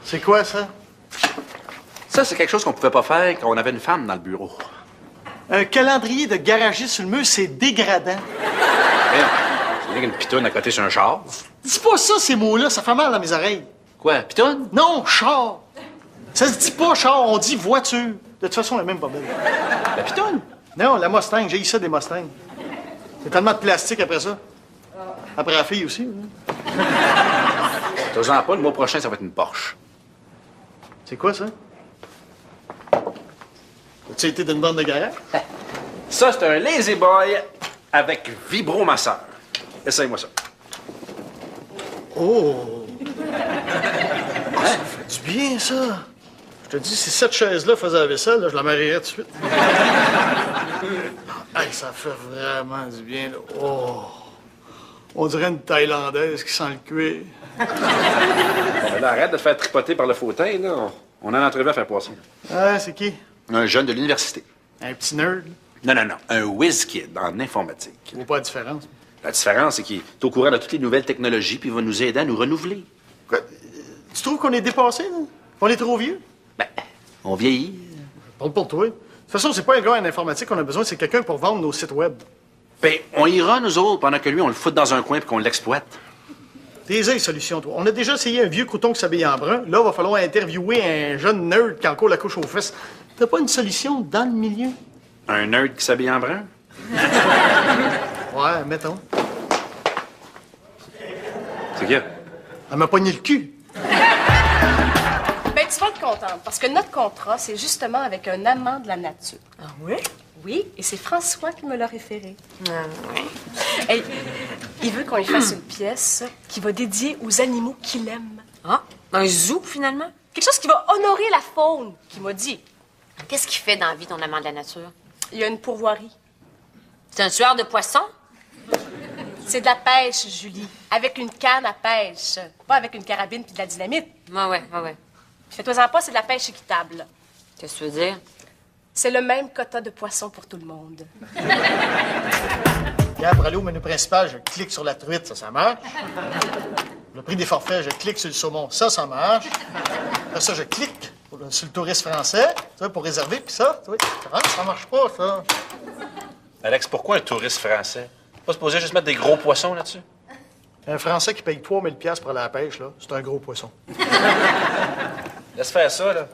C'est quoi, ça? Ça, c'est quelque chose qu'on pouvait pas faire quand on avait une femme dans le bureau. Un calendrier de garagiste sur le mur, c'est dégradant. C'est bien qu'une pitoune à côté sur un char. Dis pas ça, ces mots-là, ça fait mal dans mes oreilles. Quoi, pitoune? Non, char. Ça se dit pas char, on dit voiture. De toute façon, la même pas belle. La pitoune? Non, la Mustang, j'ai eu ça des Mustangs. C'est tellement de plastique après ça. Après la fille aussi. T'as pas, le mois prochain, ça va être une Porsche. C'est quoi, ça? As-tu été d'une bande de garage? Ça, c'est un Lazy Boy avec vibromasseur. Essaye-moi ça. Oh! Ah, ça fait du bien, ça. Je te dis, si cette chaise-là faisait la vaisselle, là, je la marierais tout de suite. Hey, ça fait vraiment du bien, là. Oh! On dirait une Thaïlandaise qui sent le cuir. Bon, là, arrête de te faire tripoter par le fauteuil, là. On a une entrevue à faire passer. Ah, c'est qui? Un jeune de l'université. Un petit nerd? Non. Un whiz kid en informatique. Je vois pas la différence. La différence, c'est qu'il est au courant de toutes les nouvelles technologies puis il va nous aider à nous renouveler. Quoi? Tu trouves qu'on est dépassé, là? On est trop vieux? Ben, on vieillit. Parle pour toi. De toute façon, c'est pas un gars en informatique qu'on a besoin, c'est quelqu'un pour vendre nos sites web. Ben, on ira, nous autres, pendant que lui, on le fout dans un coin puis qu'on l'exploite. T'es les solutions, toi. On a déjà essayé un vieux crouton qui s'habille en brun. Là, il va falloir interviewer un jeune nerd qui a encore la couche aux fesses. T'as pas une solution dans le milieu? Un nerd qui s'habille en brun? Ouais, mettons. C'est qui? Elle m'a pogné le cul. Ben, tu vas être contente, parce que notre contrat, c'est justement avec un amant de la nature. Ah oui? Oui, et c'est François qui me l'a référé. Ah oui. Hey, il veut qu'on lui fasse une pièce qui va dédier aux animaux qu'il aime. Ah, un zoo, finalement? Quelque chose qui va honorer la faune, qui m'a dit. Qu'est-ce qu'il fait dans la vie, ton amant de la nature? Il y a une pourvoirie. C'est un tueur de poissons? C'est de la pêche, Julie. Avec une canne à pêche. Pas avec une carabine puis de la dynamite. Ouais. Puis fais-toi-en pas, c'est de la pêche équitable. Qu'est-ce que tu veux dire? C'est le même quota de poissons pour tout le monde. Regarde, pour aller au menu principal, je clique sur la truite, ça marche. Le prix des forfaits, je clique sur le saumon, ça marche. Après ça, je clique sur le touriste français, tu vois, pour réserver, puis ça, tu vois, ça marche pas, ça. Alex, pourquoi un touriste français? Pas supposé juste mettre des gros poissons là-dessus? Un Français qui paye 3000 $ pour aller à la pêche, là, c'est un gros poisson. Laisse faire ça, là.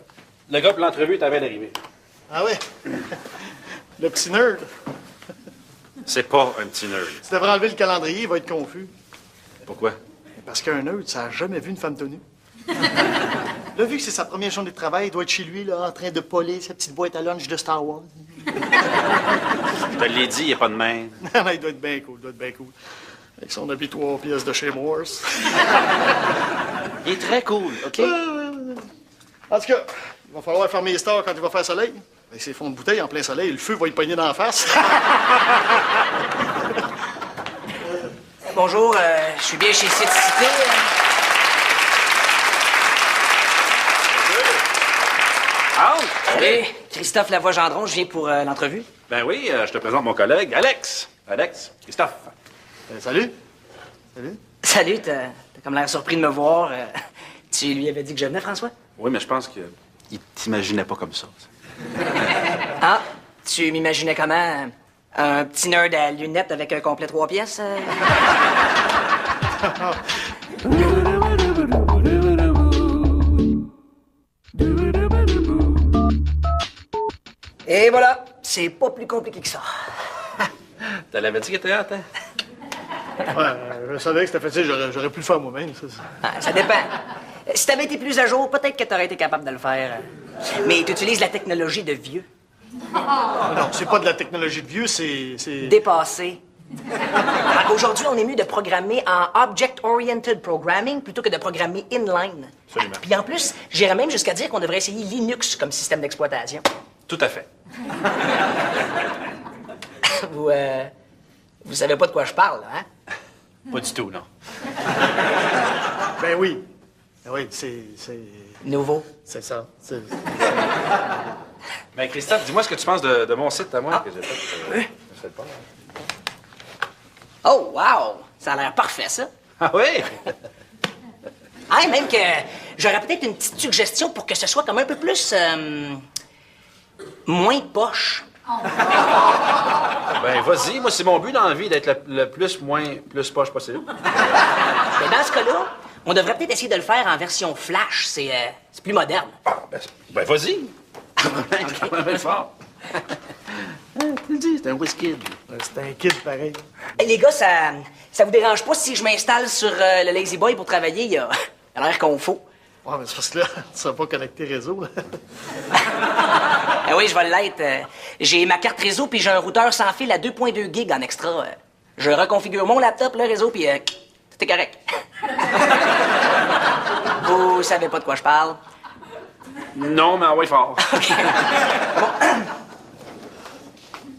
Le gars pour l'entrevue est à veille d'arriver. Ah ouais? Le petit nerd. C'est pas un petit nerd. Tu devrais enlever le calendrier, il va être confus. Pourquoi? Parce qu'un nerd, ça n'a jamais vu une femme tenue. Là, vu que c'est sa première journée de travail, il doit être chez lui, là, en train de poler sa petite boîte à lunch de Star Wars. Je te l'ai dit, il n'y a pas de main. Non, il doit être bien cool, Avec son habit 3 pièces de chez Morse. Il est très cool, OK? En tout cas, il va falloir fermer les stores quand il va faire soleil. Avec ses fonds de bouteille en plein soleil, le feu va y pogner dans la face. Bonjour, je suis bien chez City. Oui, Christophe Lavoie-Gendron, je viens pour l'entrevue. Ben oui, je te présente mon collègue, Alex. Alex, Christophe. Salut. Salut, t'as comme l'air surpris de me voir. Tu lui avais dit que je venais, François? Oui, mais je pense qu'il t'imaginait pas comme ça. Ah, tu m'imaginais comment? Un petit nerd à lunettes avec un complet 3 pièces? Et voilà, c'est pas plus compliqué que ça. Tu l'avais dit qu'il était hâte, hein? Ouais, je savais que c'était facile, j'aurais pu le faire moi-même. Ça dépend. Si t'avais été plus à jour, peut-être que t'aurais été capable de le faire. Mais t'utilises la technologie de vieux. Non, c'est pas de la technologie de vieux, c'est... Dépassé. Alors, aujourd'hui, on est mieux de programmer en Object-Oriented Programming plutôt que de programmer inline. Absolument. Puis en plus, j'irais même jusqu'à dire qu'on devrait essayer Linux comme système d'exploitation. Tout à fait. Vous savez pas de quoi je parle, hein? Pas du tout, non. Ben oui. Oui, c'est... Nouveau. C'est ça. Ben, Christophe, dis-moi ce que tu penses de mon site à moi que j'ai fait. Je sais pas. Oh, wow! Ça a l'air parfait, ça. Ah oui? Ah, même que j'aurais peut-être une petite suggestion pour que ce soit comme un peu plus... moins poche. Ben, vas-y. Moi, c'est mon but dans la vie d'être le plus poche possible. Mais dans ce cas-là, on devrait peut-être essayer de le faire en version flash. C'est plus moderne. Ah, ben vas-y. Quand même fort. Tu le dis, c'est un whisky. C'est un kid pareil. Hey, les gars, ça vous dérange pas si je m'installe sur le Lazy Boy pour travailler? Il a l'air qu'on faut. Ouais, mais c'est parce que là, tu seras pas connecté réseau, là. Ah oui, je vais l'être. J'ai ma carte réseau, puis j'ai un routeur sans fil à 2.2 gigs en extra. Je reconfigure mon laptop, le réseau, puis tout est correct. Vous savez pas de quoi je parle? Non, mais ouais, fort.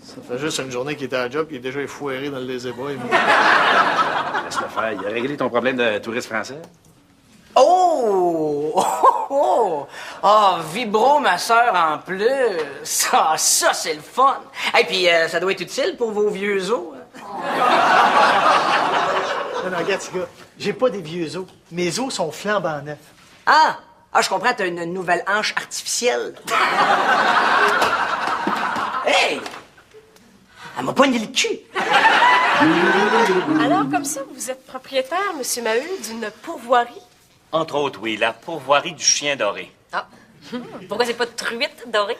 Ça fait juste une journée qu'il était à la job, il est déjà effoiré dans le Lazy Boy. Laisse-le faire. Il a réglé ton problème de touriste français. Oh! Oh, Vibro, ma sœur, en plus. Ça, c'est le fun. Et puis, ça doit être utile pour vos vieux os. Non, regarde, ce gars, j'ai pas des vieux os. Mes os sont flambant neufs. Ah, je comprends, t'as une nouvelle hanche artificielle. Hey! Elle m'a poigné le cul. Alors, comme ça, vous êtes propriétaire, Monsieur Maheu, d'une pourvoirie? Entre autres, oui, la pourvoirie du chien doré. Ah. Pourquoi c'est pas de truite dorée?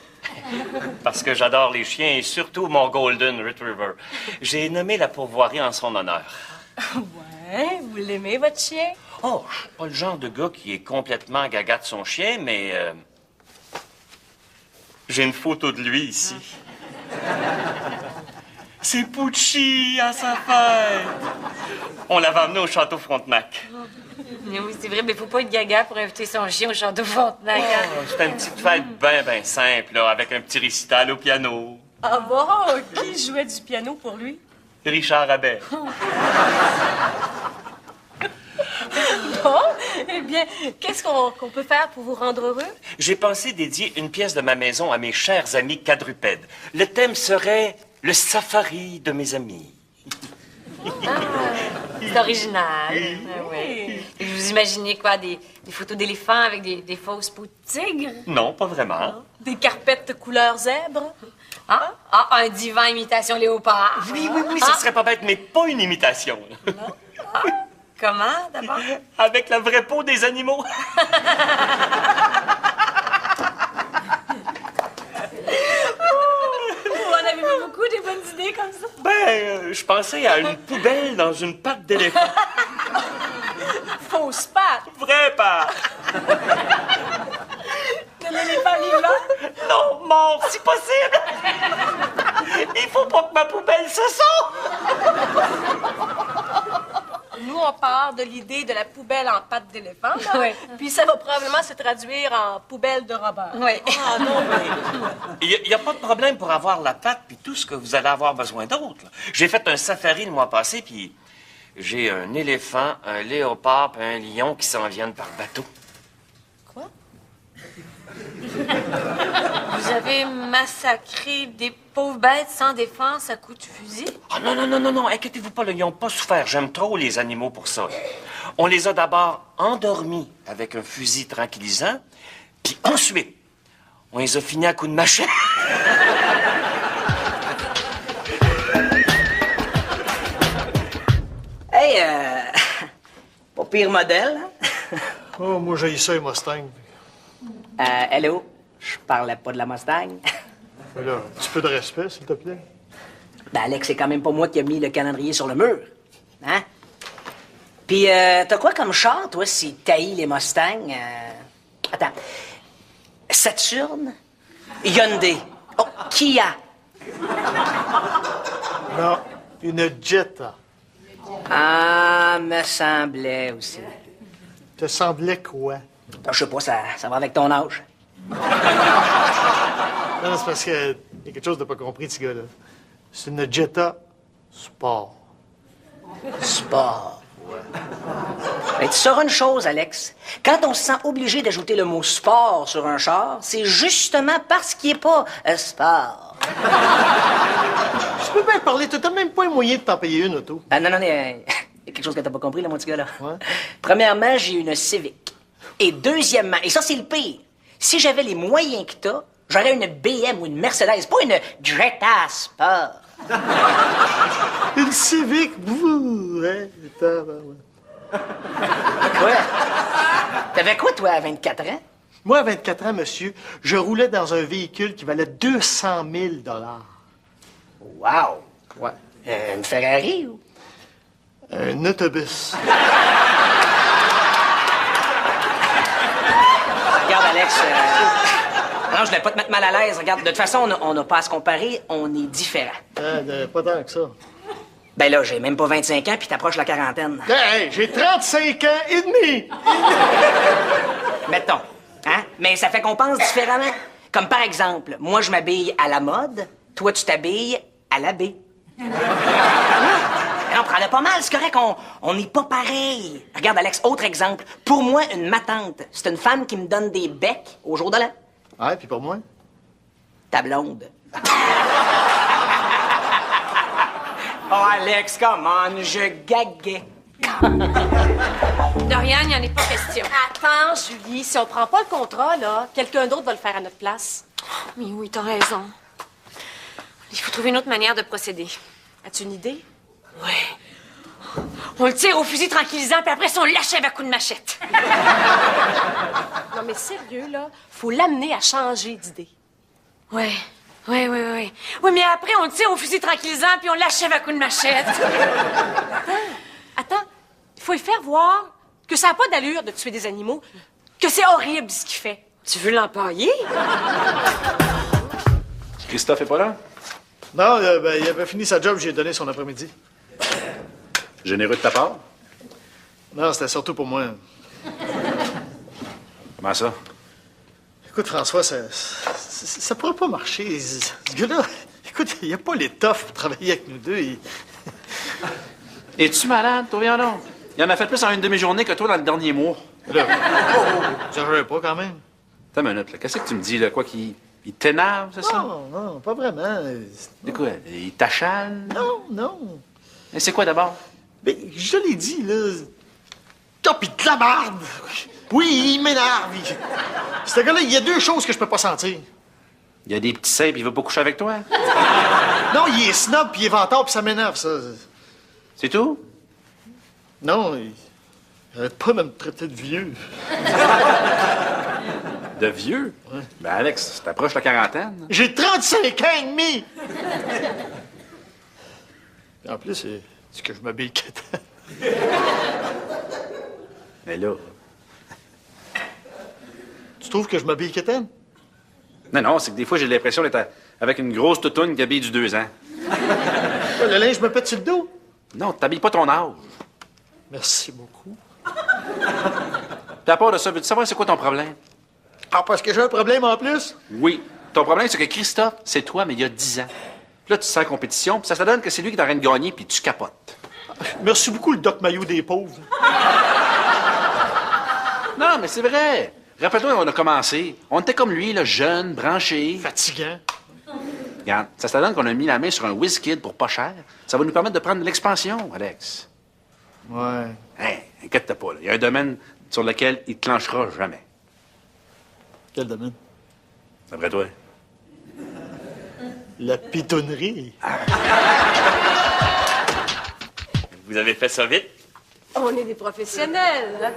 Parce que j'adore les chiens et surtout mon Golden Retriever. J'ai nommé la pourvoirie en son honneur. Ouais, vous l'aimez, votre chien? Oh, je suis pas le genre de gars qui est complètement gaga de son chien, mais... j'ai une photo de lui ici. C'est Pucci à sa fête! On l'avait emmené au château Frontenac. Oui, c'est vrai, mais faut pas être gaga pour inviter son chien au château Frontenac. C'était une petite fête ben simple, là, avec un petit récital au piano. Ah bon? Qui jouait du piano pour lui? Richard Rabet. Bon, eh bien, qu'est-ce qu'on peut faire pour vous rendre heureux? J'ai pensé dédier une pièce de ma maison à mes chers amis quadrupèdes. Le thème serait le safari de mes amis. C'est original. Ah, ouais. Et vous imaginez quoi? Des photos d'éléphants avec des fausses peaux de tigre? Non, pas vraiment. Des carpettes de couleur zèbre? Un divan imitation léopard. Oui, ça serait pas bête, mais pas une imitation. Comment, d'abord? Avec la vraie peau des animaux. Vous en avez beaucoup des bonnes idées comme ça? Je pensais à une poubelle dans une patte d'éléphant. Fausse patte! Vraie patte. De l'éléphant vivant? Non, mort, si possible. Il faut pas que ma poubelle se sauve. Nous, on part de l'idée de la poubelle en patte d'éléphant, là. Oui. Puis ça va probablement se traduire en poubelle de Robert. Oui. Ah non, mais... Il n'y a pas de problème pour avoir la patte puis tout ce que vous allez avoir besoin d'autre. Là. J'ai fait un safari le mois passé, puis j'ai un éléphant, un léopard puis un lion qui s'en viennent par bateau. Quoi? Vous avez massacré des pauvres bêtes sans défense à coups de fusil? Ah non, inquiétez-vous pas, là, ils n'ont pas souffert. J'aime trop les animaux pour ça. On les a d'abord endormis avec un fusil tranquillisant, puis ensuite, on les a finis à coups de machette. Hey, pas pire modèle, hein? Oh, moi, j'ai ça, les Mustangs. Hello? Je parlais pas de la Mustang. Mais là, un petit peu de respect, s'il te plaît. Ben, Alex, c'est quand même pas moi qui ai mis le calendrier sur le mur. Hein? Puis, t'as quoi comme char, toi, si t'haïs les Mustangs? Attends. Saturn? Hyundai? Oh, Kia? Non, une Jetta. Ah, me semblait aussi. Te semblait quoi? Ben, je sais pas, ça va avec ton âge. Non, c'est parce qu'il y a quelque chose de pas compris, ce gars-là. C'est une Jetta Sport. Sport. Ben, tu sauras une chose, Alex. Quand on se sent obligé d'ajouter le mot sport sur un char, c'est justement parce qu'il n'est pas sport. Tu peux bien parler, t'as même pas un moyen de t'en payer une auto. Non, il y a quelque chose que t'as pas compris, là, mon petit gars, là. Ouais. Premièrement, j'ai une Civic. Et deuxièmement, et ça c'est le pire, si j'avais les moyens que t'as, j'aurais une BM ou une Mercedes, pas une Jetta Sport. Une Civic, vous, hein? Quoi? T'avais quoi, toi, à 24 ans? Moi, à 24 ans, monsieur, je roulais dans un véhicule qui valait 200 000 $. Wow! Ouais. Une Ferrari ou? Un autobus. Regarde, Alex, non, je voulais pas te mettre mal à l'aise. Regarde, de toute façon, on n'a pas à se comparer, on est différents. Pas tant que ça. Ben là, j'ai même pas 25 ans, puis t'approches la quarantaine. Hey, j'ai 35 ans et demi! Mettons, hein? Mais ça fait qu'on pense différemment. Comme par exemple, moi, je m'habille à la mode, toi, tu t'habilles à la baie. Non, prends-le pas mal, c'est correct, on n'est pas pareil. Regarde, Alex, autre exemple. Pour moi, une matante, c'est une femme qui me donne des becs au jour de l'an. Ouais, puis pour moi? Ta blonde. Oh, Alex, come on, je gaguais. Dorian, il n'y en est pas question. Attends, Julie, si on prend pas le contrat, là, quelqu'un d'autre va le faire à notre place. Mais oui, t'as raison. Il faut trouver une autre manière de procéder. As-tu une idée? Oui. On le tire au fusil tranquillisant, puis après ça, on l'achève à coups de machette. Non, mais sérieux, là, faut l'amener à changer d'idée. Oui. Oui. Oui, mais après, on le tire au fusil tranquillisant, puis on l'achève à coups de machette. Attends, il faut lui faire voir que ça n'a pas d'allure de tuer des animaux, que c'est horrible ce qu'il fait. Tu veux l'empailler? Christophe est pas là? Non, il avait fini sa job, j'ai donné son après-midi. Généreux de ta part? Non, c'était surtout pour moi. Comment ça? Écoute, François, ça pourrait pas marcher. Ce gars-là, écoute, il a pas l'étoffe pour travailler avec nous deux. Es-tu malade, toi, viens donc? Il en a fait plus en une demi-journée que toi dans le dernier mois. Là, j'arrive pas quand même. T'as une minute, là. Qu'est-ce que tu me dis, là? Quoi, qu'il t'énerve, c'est ça? Non, pas vraiment. C'est quoi? Il t'achale? Non. Et c'est quoi d'abord? Mais je l'ai dit, là. Top, il te la barde! Oui, il m'énerve. Ce gars-là, il y a deux choses que je peux pas sentir. Il y a des petits seins puis il veut pas coucher avec toi? Non, il est snob, puis il est vantard, puis ça m'énerve, ça. C'est tout? Non, il arrête pas de me traiter de vieux. De vieux? Ouais. Ben, Alex, t'approches la quarantaine. J'ai 35 ans et demi! Et en plus, c'est que je m'habille quétaine. Mais là... Tu trouves que je m'habille quétaine? Non, c'est que des fois, j'ai l'impression d'être avec une grosse toutoune qui habille du 2 ans. Ouais, le linge me pète sur le dos. Non, t'habilles pas ton âge. Merci beaucoup. Puis à part de ça, veux-tu savoir c'est quoi ton problème? Ah, parce que j'ai un problème en plus? Oui. Ton problème, c'est que Christophe, c'est toi, mais il y a 10 ans. Puis là, tu sens la compétition, puis ça te donne que c'est lui qui est en train de gagner, puis tu capotes. Merci beaucoup, le Doc Maillot des pauvres. Non, mais c'est vrai. Rappelle-toi, on a commencé. On était comme lui, là, jeune, branché. Fatigant. Regarde, ça se donne qu'on a mis la main sur un WizKid pour pas cher. Ça va nous permettre de prendre de l'expansion, Alex. Ouais. Hein, inquiète-toi pas, là. Il y a un domaine sur lequel il te clenchera jamais. Quel domaine? D'après toi? La pitonnerie. Vous avez fait ça vite? On est des professionnels.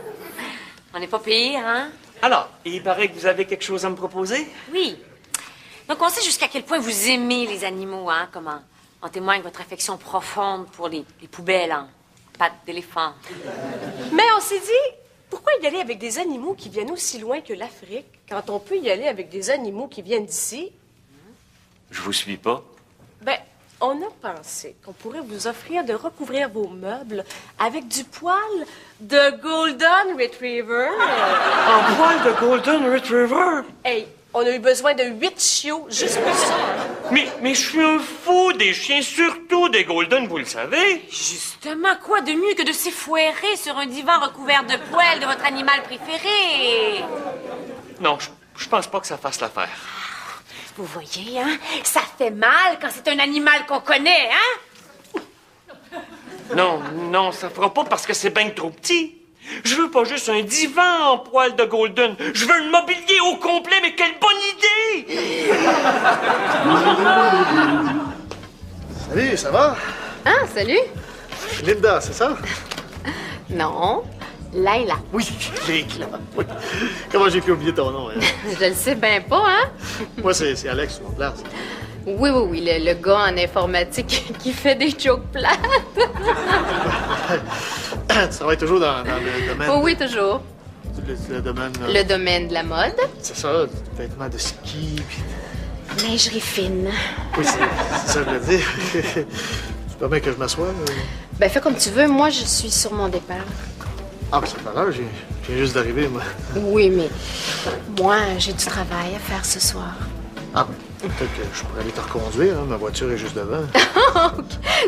On n'est pas payé, hein? Alors, il paraît que vous avez quelque chose à me proposer? Oui. Donc, on sait jusqu'à quel point vous aimez les animaux, hein? Comment en témoigne votre affection profonde pour les poubelles en pattes d'éléphant. Mais on s'est dit, pourquoi y aller avec des animaux qui viennent aussi loin que l'Afrique quand on peut y aller avec des animaux qui viennent d'ici? Je vous suis pas. Ben, on a pensé qu'on pourrait vous offrir de recouvrir vos meubles avec du poil de Golden Retriever. Un poil de Golden Retriever? Hey, on a eu besoin de 8 chiots juste pour ça. Mais je suis un fou des chiens, surtout des Golden, vous le savez. Justement, quoi de mieux que de s'effouérer sur un divan recouvert de poils de votre animal préféré? Non, je pense pas que ça fasse l'affaire. Vous voyez, hein? Ça fait mal quand c'est un animal qu'on connaît, hein? Non, ça fera pas parce que c'est bien trop petit. Je veux pas juste un divan en poil de Golden. Je veux le mobilier au complet, mais quelle bonne idée! Salut, ça va? Ah, salut! Linda, c'est ça? Non, Laila. Oui, Linda. Oui. Comment j'ai pu oublier ton nom? Hein? Je le sais bien pas, hein? Moi, c'est Alex, sur mon place. Oui, le gars en informatique qui fait des jokes plates. Tu travailles toujours dans le domaine... Oui, toujours. Le domaine... Le domaine de la mode. C'est ça, vêtements de ski, puis... Lingerie fine. Oui, c'est ça que je voulais dire. Tu permets que je m'assoie? Ben, fais comme tu veux. Moi, je suis sur mon départ. Ah, c'est pas grave, je viens juste d'arriver, moi. Oui, mais moi, j'ai du travail à faire ce soir. Ah, peut-être que je pourrais aller te reconduire, hein? Ma voiture est juste devant.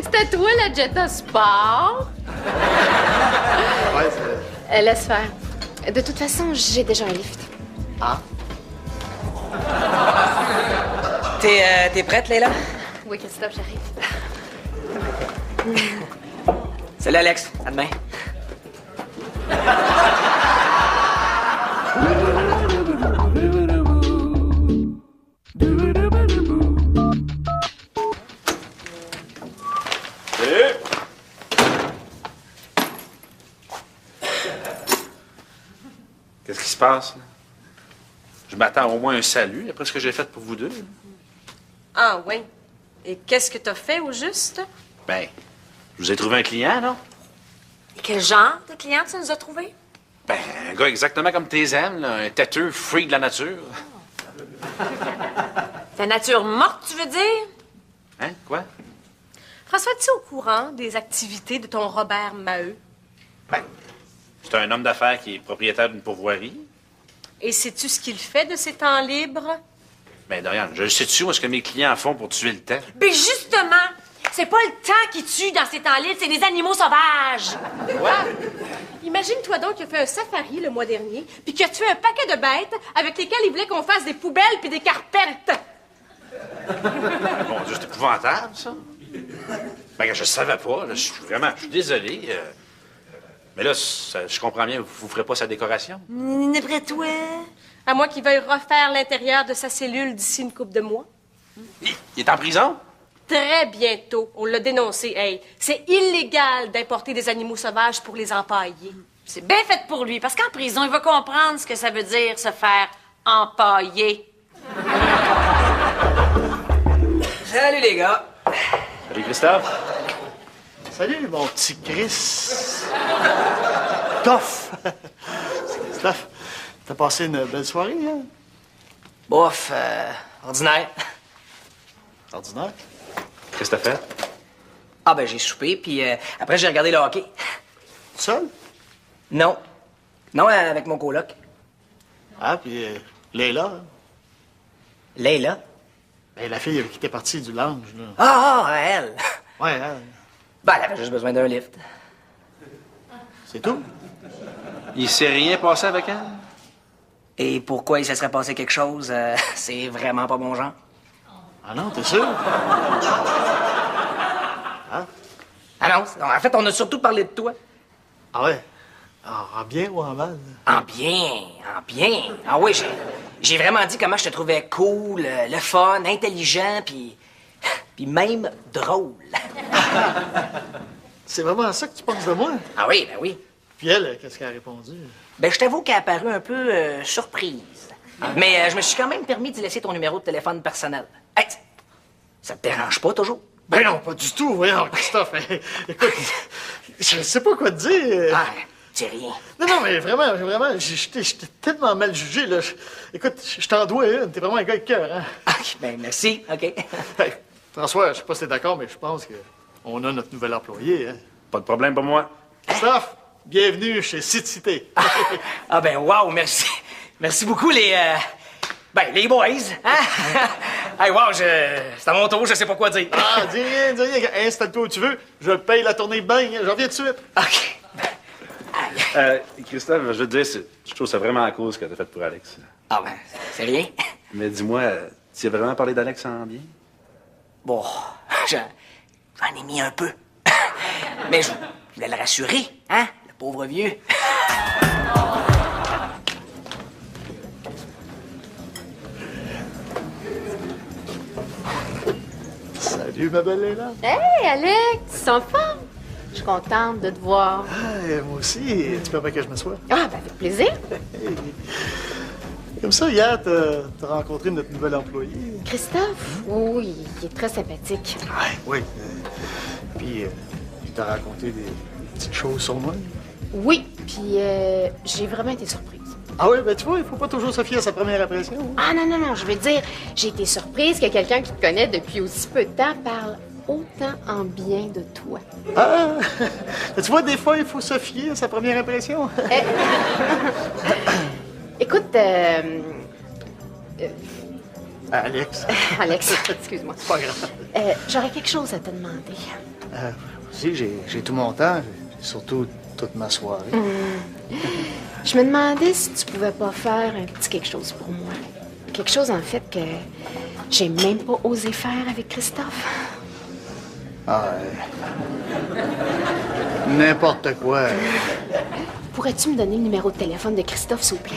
C'est à toi, la Jetta Sport. Ouais, c'est... Laisse faire. De toute façon, j'ai déjà un lift. Ah? T'es prête, Leila? Oui, Christophe, j'arrive. Salut, Alex. À demain. Salut! Qu'est-ce qui se passe, là? Je m'attends au moins à un salut après ce que j'ai fait pour vous deux. là. Ah, oui. Et qu'est-ce que t'as fait au juste? Ben, je vous ai trouvé un client, non? Et quel genre de client tu nous as trouvé? Ben, un gars exactement comme tes aimes, là, un têteux freak de la nature. Ta nature morte, tu veux dire? Hein? Quoi? François, es-tu au courant des activités de ton Robert Maheu? Ben, c'est un homme d'affaires qui est propriétaire d'une pourvoirie. Et sais-tu ce qu'il fait de ses temps libres? Ben, Dorian, je sais-tu où est-ce que mes clients font pour tuer le temps? Ben justement, c'est pas le temps qui tue dans ces temps libres, c'est des animaux sauvages. Quoi? Imagine-toi donc qu'il a fait un safari le mois dernier, puis qu'il a tué un paquet de bêtes avec lesquelles il voulait qu'on fasse des poubelles puis des carpettes. Mon Dieu, c'est épouvantable, ça. Ben, je savais pas. Là, je suis désolé. Mais là, je comprends bien, vous ferez pas sa décoration? D'après toi? À moins qu'il veuille refaire l'intérieur de sa cellule d'ici une couple de mois. Il est en prison? Très bientôt. On l'a dénoncé. Hey, c'est illégal d'importer des animaux sauvages pour les empailler. C'est bien fait pour lui, parce qu'en prison, il va comprendre ce que ça veut dire se faire empailler. Salut, les gars. Salut, Christophe. Salut, mon petit Chris. Toff. Christophe, t'as passé une belle soirée, hein? Bof, ordinaire. Ordinaire. Qu'est-ce que t'as fait? Ah, ben, j'ai soupé, puis après, j'ai regardé le hockey. Seul? Non. Non, avec mon coloc. Ah, puis Leila, hein? Leila. Ben, la fille qui était partie du lounge, là. Ah, elle. Ouais, hein? Ben, elle avait juste besoin d'un lift. C'est tout? Il s'est rien passé avec elle? Et pourquoi il se serait passé quelque chose, c'est vraiment pas mon genre. Ah non, t'es sûr? Ah non, en fait, on a surtout parlé de toi. Ah ouais? En bien ou en mal? En bien, en bien. Ah oui, j'ai vraiment dit comment je te trouvais cool, le fun, intelligent, puis même drôle. C'est vraiment ça que tu penses de moi? Ah oui, ben oui. Puis elle, qu'est-ce qu'elle a répondu? Ben, je t'avoue qu'elle a paru un peu surprise. Mais je me suis quand même permis d'y laisser ton numéro de téléphone personnel. Hey, ça te dérange pas toujours? Ben non, pas du tout, voyons, Christophe. Écoute, je sais pas quoi te dire. Ah, c'est rien. Non, mais vraiment, je t'ai tellement mal jugé, là. Écoute, je t'en dois une. T'es vraiment un gars de cœur, hein? Ok, ben merci, OK. Hey, François, je sais pas si t'es d'accord, mais je pense qu'on a notre nouvel employé, hein? Pas de problème pour moi. Christophe, bienvenue chez Cité. Ah ben wow, merci. Merci beaucoup les boys, hein? Hey wow, c'est à mon tour, je sais pas quoi dire. Ah, dis rien, installe-toi où tu veux. Je paye la tournée bain, je reviens tout de suite. OK. Christophe, je veux te dire, je trouve ça vraiment à cause ce que t'as fait pour Alex. Ah ben, c'est rien. Mais dis-moi, tu as vraiment parlé d'Alex en bien? Bon, j'en ai mis un peu. Mais je voulais le rassurer, hein? Le pauvre vieux. Salut, ma belle Léla. Hey, Alex, en forme? Je suis contente de te voir. Ah, moi aussi. Tu permets que je m'assoie? Ah, ben avec plaisir. Comme ça, hier, t'as rencontré notre nouvel employé. Christophe? Oui, il est très sympathique. Oui. Puis, il t'a raconté des petites choses sur moi. Oui, puis j'ai vraiment été surprise. Ah oui, ben tu vois, il faut pas toujours se fier à sa première impression. Ah non, je veux dire, j'ai été surprise que quelqu'un qui te connaît depuis aussi peu de temps parle autant en bien de toi. Ah! Tu vois, des fois, il faut se fier à sa première impression. Écoute, Alex. Alex, excuse-moi. C'est pas grave. J'aurais quelque chose à te demander. Si, j'ai tout mon temps, j'ai surtout toute ma soirée. Je me demandais si tu pouvais pas faire un petit quelque chose pour moi. Quelque chose, en fait, que j'ai même pas osé faire avec Christophe. N'importe quoi. Pourrais-tu me donner le numéro de téléphone de Christophe, s'il vous plaît?